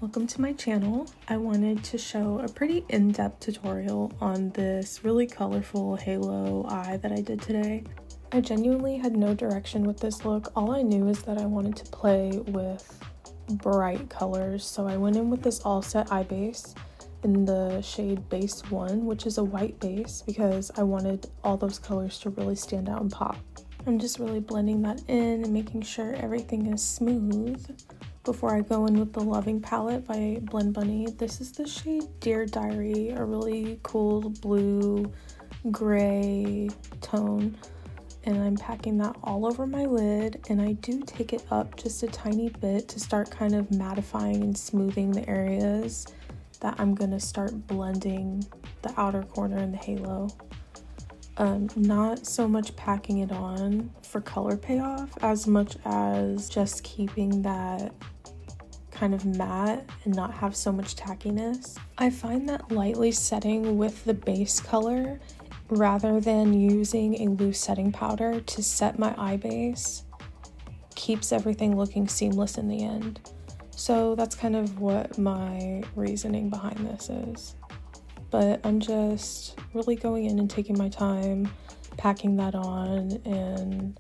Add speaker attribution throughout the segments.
Speaker 1: Welcome to my channel. I wanted to show a pretty in-depth tutorial on this really colorful halo eye that I did today. I genuinely had no direction with this look. All I knew is that I wanted to play with bright colors, so I went in with this all set eye base in the shade Base 1, which is a white base, because I wanted all those colors to really stand out and pop. I'm just really blending that in and making sure everything is smooth before I go in with the Loving palette by Blend Bunny. This is the shade Dear Diary, a really cool blue gray tone, and I'm packing that all over my lid, and I do take it up just a tiny bit to start kind of mattifying and smoothing the areas that I'm gonna start blending the outer corner and the halo. Not so much packing it on for color payoff as much as just keeping that kind of matte and not have so much tackiness. I find that lightly setting with the base color rather than using a loose setting powder to set my eye base keeps everything looking seamless in the end. So that's kind of what my reasoning behind this is. But I'm just really going in and taking my time, packing that on, and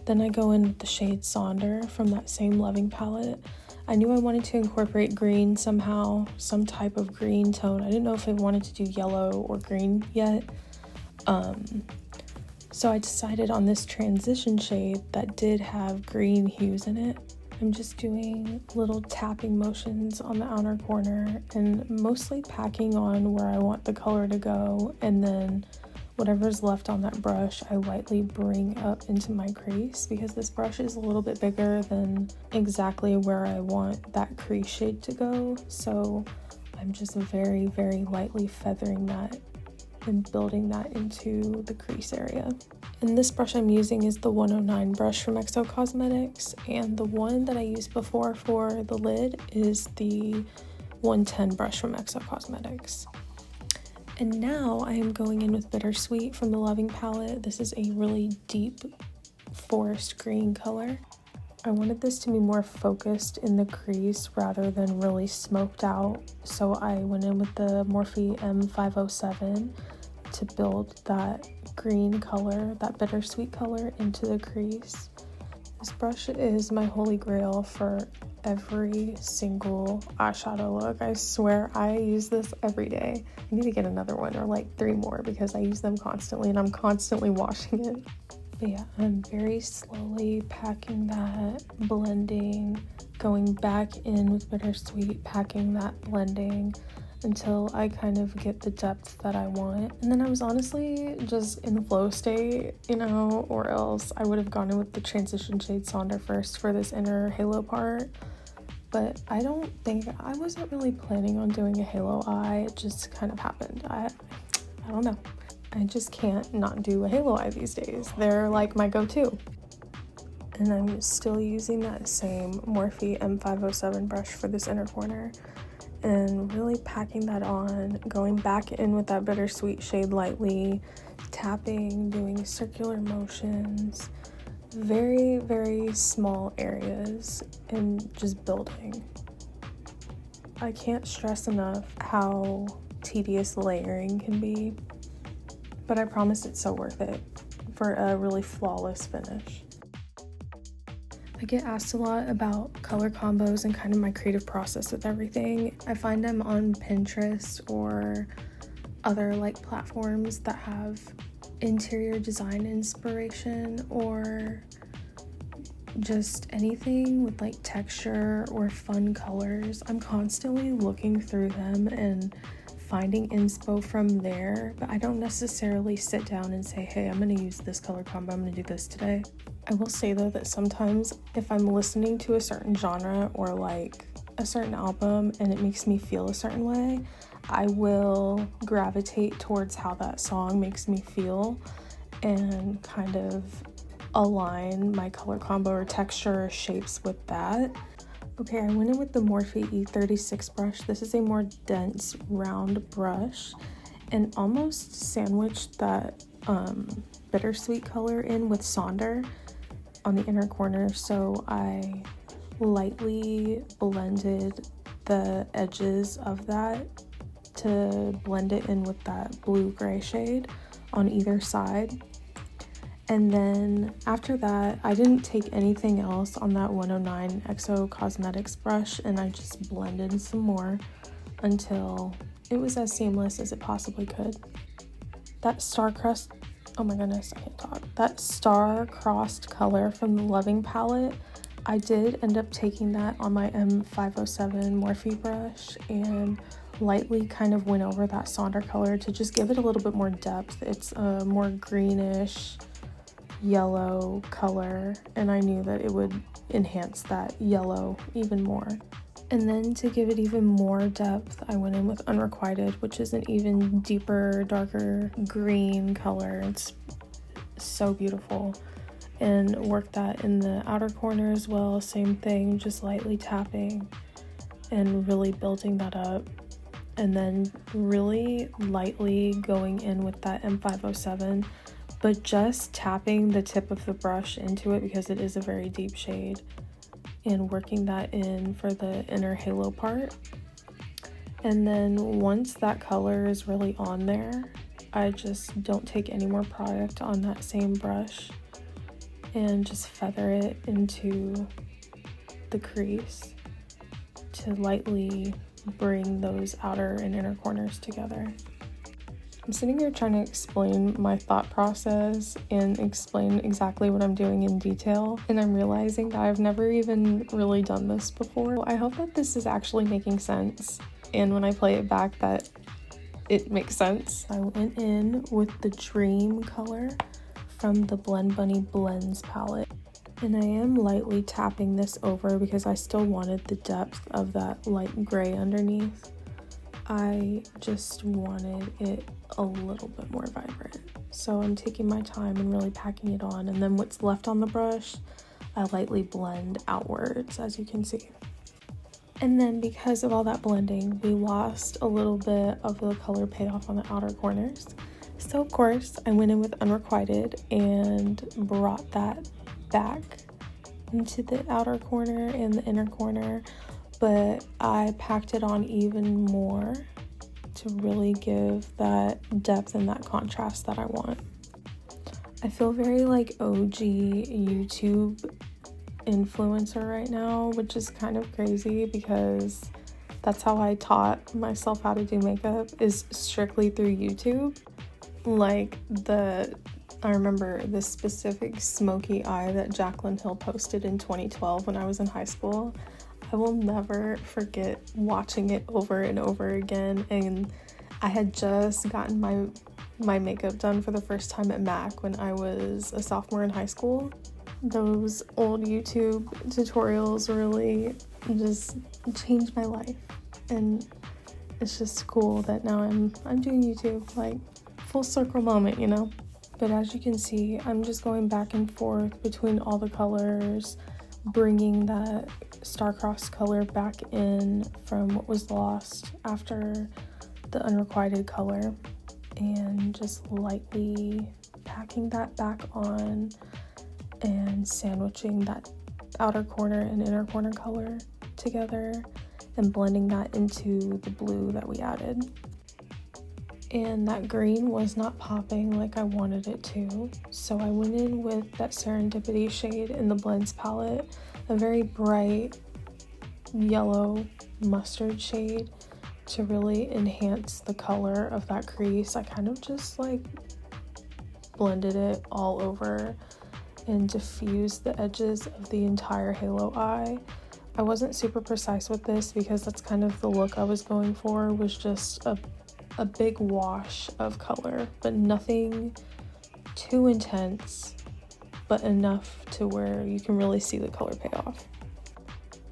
Speaker 1: then I go in with the shade Sonder from that same Loving palette. I knew I wanted to incorporate green somehow, some type of green tone. I didn't know if I wanted to do yellow or green yet. So I decided on this transition shade that did have green hues in it. I'm just doing little tapping motions on the outer corner and mostly packing on where I want the color to go, and then whatever's left on that brush I lightly bring up into my crease, because this brush is a little bit bigger than exactly where I want that crease shade to go. So I'm just very, very lightly feathering that and building that into the crease area. And this brush I'm using is the 109 brush from XO Cosmetics, and the one that I used before for the lid is the 110 brush from XO Cosmetics. And now I am going in with Bittersweet from the Loving palette. This is a really deep forest green color. I wanted this to be more focused in the crease rather than really smoked out, so I went in with the Morphe M507 to build that green color, that bittersweet color, into the crease. This brush is my holy grail for every single eyeshadow look. I swear I use this every day. I need to get another one, or like 3 more, because I use them constantly and I'm constantly washing it. But yeah, I'm very slowly packing that, blending, going back in with Bittersweet, packing that, blending, until I kind of get the depth that I want. And then I was honestly just in flow state, you know, or else I would have gone in with the transition shade Sonder first for this inner halo part. But I wasn't really planning on doing a halo eye. It just kind of happened. I don't know. I just can't not do a halo eye these days. They're like my go-to. And I'm still using that same Morphe M507 brush for this inner corner, and really packing that on, going back in with that Bittersweet shade lightly, tapping, doing circular motions, very, very small areas, and just building. I can't stress enough how tedious layering can be, but I promise it's so worth it for a really flawless finish. I get asked a lot about color combos and kind of my creative process with everything. I find them on Pinterest or other like platforms that have interior design inspiration, or just anything with like texture or fun colors. I'm constantly looking through them and finding inspo from there, but I don't necessarily sit down and say, hey, I'm gonna use this color combo, I'm gonna do this today. I will say though that sometimes if I'm listening to a certain genre or like a certain album and it makes me feel a certain way, I will gravitate towards how that song makes me feel and kind of align my color combo or texture or shapes with that. Okay, I went in with the Morphe E36 brush. This is a more dense round brush, and almost sandwiched that bittersweet color in with Sonder on the inner corner. So I lightly blended the edges of that to blend it in with that blue-gray shade on either side. And then after that, I didn't take anything else on that 109 XO Cosmetics brush, and I just blended some more until it was as seamless as it possibly could. That star-crossed, oh my goodness, I can't talk. That star-crossed color from the Loving palette, I did end up taking that on my M507 Morphe brush and lightly kind of went over that Sonder color to just give it a little bit more depth. It's a more greenish yellow color, and I knew that it would enhance that yellow even more. And then to give it even more depth, I went in with Unrequited, which is an even deeper, darker green color. It's so beautiful. And worked that in the outer corner as well, same thing, just lightly tapping and really building that up. And then really lightly going in with that M507, but just tapping the tip of the brush into it because it is a very deep shade, and working that in for the inner halo part. And then once that color is really on there, I just don't take any more product on that same brush and just feather it into the crease to lightly bring those outer and inner corners together. I'm sitting here trying to explain my thought process and explain exactly what I'm doing in detail, and I'm realizing that I've never even really done this before. I hope that this is actually making sense, and when I play it back that it makes sense. I went in with the Dream color from the Blend Bunny Blends palette, and I am lightly tapping this over because I still wanted the depth of that light gray underneath. I just wanted it a little bit more vibrant. So I'm taking my time and really packing it on, and then what's left on the brush, I lightly blend outwards, as you can see. And then because of all that blending, we lost a little bit of the color payoff on the outer corners. So of course, I went in with Unrequited and brought that back into the outer corner and the inner corner, but I packed it on even more to really give that depth and that contrast that I want. I feel very like OG YouTube influencer right now, which is kind of crazy because that's how I taught myself how to do makeup, is strictly through YouTube. Like I remember this specific smoky eye that Jaclyn Hill posted in 2012 when I was in high school. I will never forget watching it over and over again, and I had just gotten my makeup done for the first time at MAC when I was a sophomore in high school. Those old YouTube tutorials really just changed my life, and it's just cool that now I'm doing YouTube, like full circle moment, you know? But as you can see, I'm just going back and forth between all the colors, bringing that star-crossed color back in from what was lost after the Unrequited color, and just lightly packing that back on and sandwiching that outer corner and inner corner color together and blending that into the blue that we added. And that green was not popping like I wanted it to, so I went in with that Serendipity shade in the Blends palette, a very bright yellow mustard shade, to really enhance the color of that crease. I kind of just like blended it all over and diffused the edges of the entire halo eye. I wasn't super precise with this because that's kind of the look I was going for, was just a big wash of color, but nothing too intense, but enough to where you can really see the color payoff.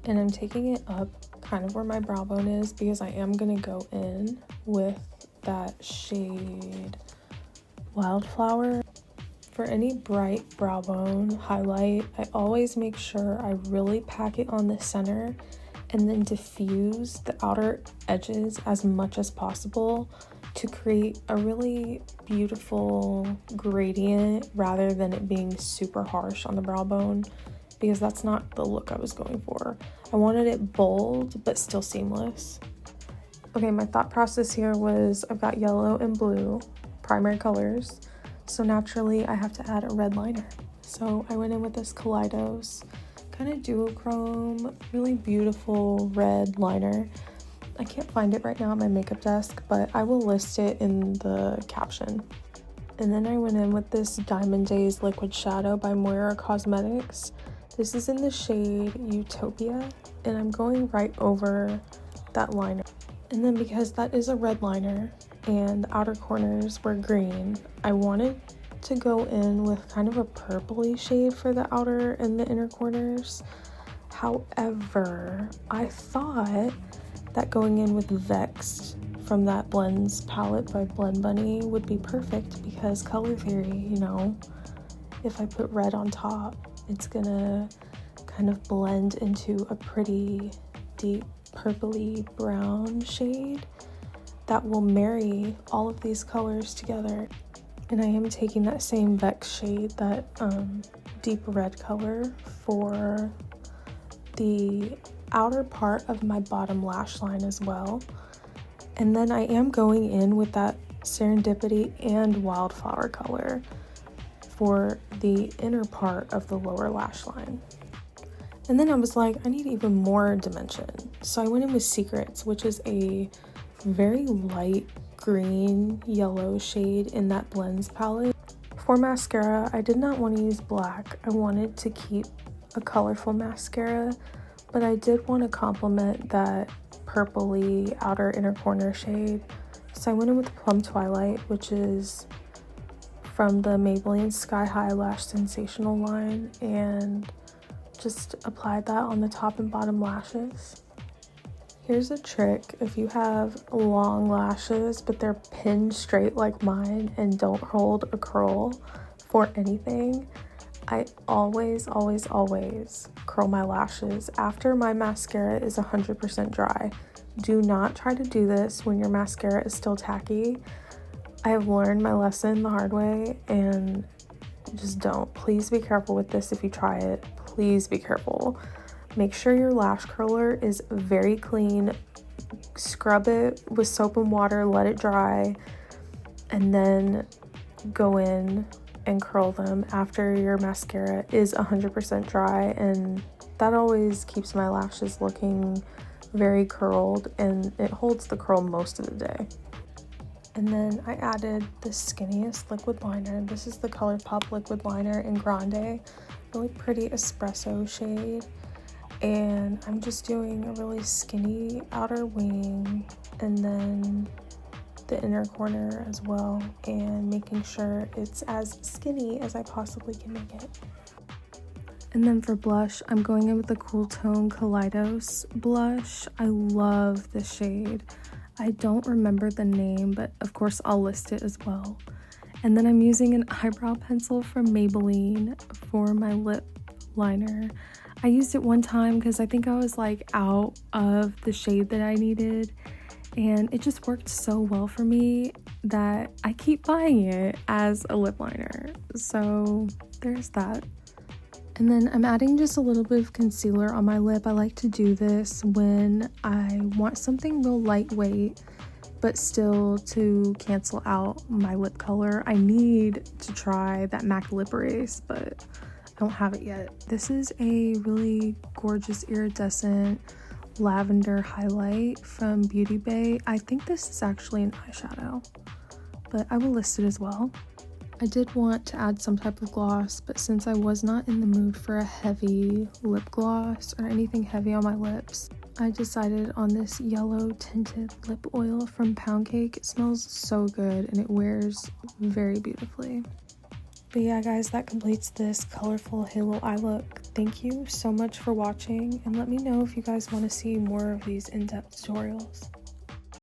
Speaker 1: And I'm taking it up kind of where my brow bone is because I am gonna go in with that shade Wildflower. For any bright brow bone highlight, I always make sure I really pack it on the center and then diffuse the outer edges as much as possible to create a really beautiful gradient rather than it being super harsh on the brow bone because that's not the look I was going for. I wanted it bold but still seamless. Okay, my thought process here was I've got yellow and blue primary colors, so naturally I have to add a red liner. So I went in with this Kaleidos kind of duochrome, really beautiful red liner. I can't find it right now at my makeup desk, but I will list it in the caption. And then I went in with this Diamond Daze liquid shadow by Moira Cosmetics. This is in the shade Utopia, and I'm going right over that liner. And then because that is a red liner and the outer corners were green, I wanted to go in with kind of a purpley shade for the outer and the inner corners. However, I thought that going in with Vexed from that Blends palette by Blend Bunny would be perfect, because color theory, you know, if I put red on top, it's gonna kind of blend into a pretty deep purpley brown shade that will marry all of these colors together. And I am taking that same Vex shade, that deep red color, for the outer part of my bottom lash line as well. And then I am going in with that Serendipity and Wildflower color for the inner part of the lower lash line. And then I was like, I need even more dimension. So I went in with Secrets, which is a very light green yellow shade in that Blends palette. For mascara, I did not want to use black. I wanted to keep a colorful mascara, but I did want to complement that purpley outer inner corner shade. So I went in with Plum Twilight, which is from the Maybelline Sky High Lash Sensational line, and just applied that on the top and bottom lashes. Here's a trick: if you have long lashes but they're pinned straight like mine and don't hold a curl for anything, I always curl my lashes after my mascara is 100% dry. Do not try to do this when your mascara is still tacky. I have learned my lesson the hard way, and just don't. Please be careful with this if you try it. Please be careful. Make sure your lash curler is very clean. Scrub it with soap and water, let it dry, and then go in and curl them after your mascara is 100% dry. And that always keeps my lashes looking very curled, and it holds the curl most of the day. And then I added the skinniest liquid liner. This is the Colourpop liquid liner in Grande, really pretty espresso shade. And I'm just doing a really skinny outer wing and then the inner corner as well, and making sure it's as skinny as I possibly can make it. And then for blush, I'm going in with the Cool Tone Kaleidos blush. I love this shade. I don't remember the name, but of course I'll list it as well. And then I'm using an eyebrow pencil from Maybelline for my lip liner. I used it one time because I think I was like out of the shade that I needed, and it just worked so well for me that I keep buying it as a lip liner. So there's that. And then I'm adding just a little bit of concealer on my lip. I like to do this when I want something real lightweight but still to cancel out my lip color. I need to try that MAC Lip Erase, but I don't have it yet. This is a really gorgeous iridescent lavender highlight from Beauty Bay. I think this is actually an eyeshadow, but I will list it as well. I did want to add some type of gloss, but since I was not in the mood for a heavy lip gloss or anything heavy on my lips, I decided on this yellow tinted lip oil from Pound Cake. It smells so good and it wears very beautifully. But yeah guys, that completes this colorful halo eye look. Thank you so much for watching, and let me know if you guys want to see more of these in-depth tutorials.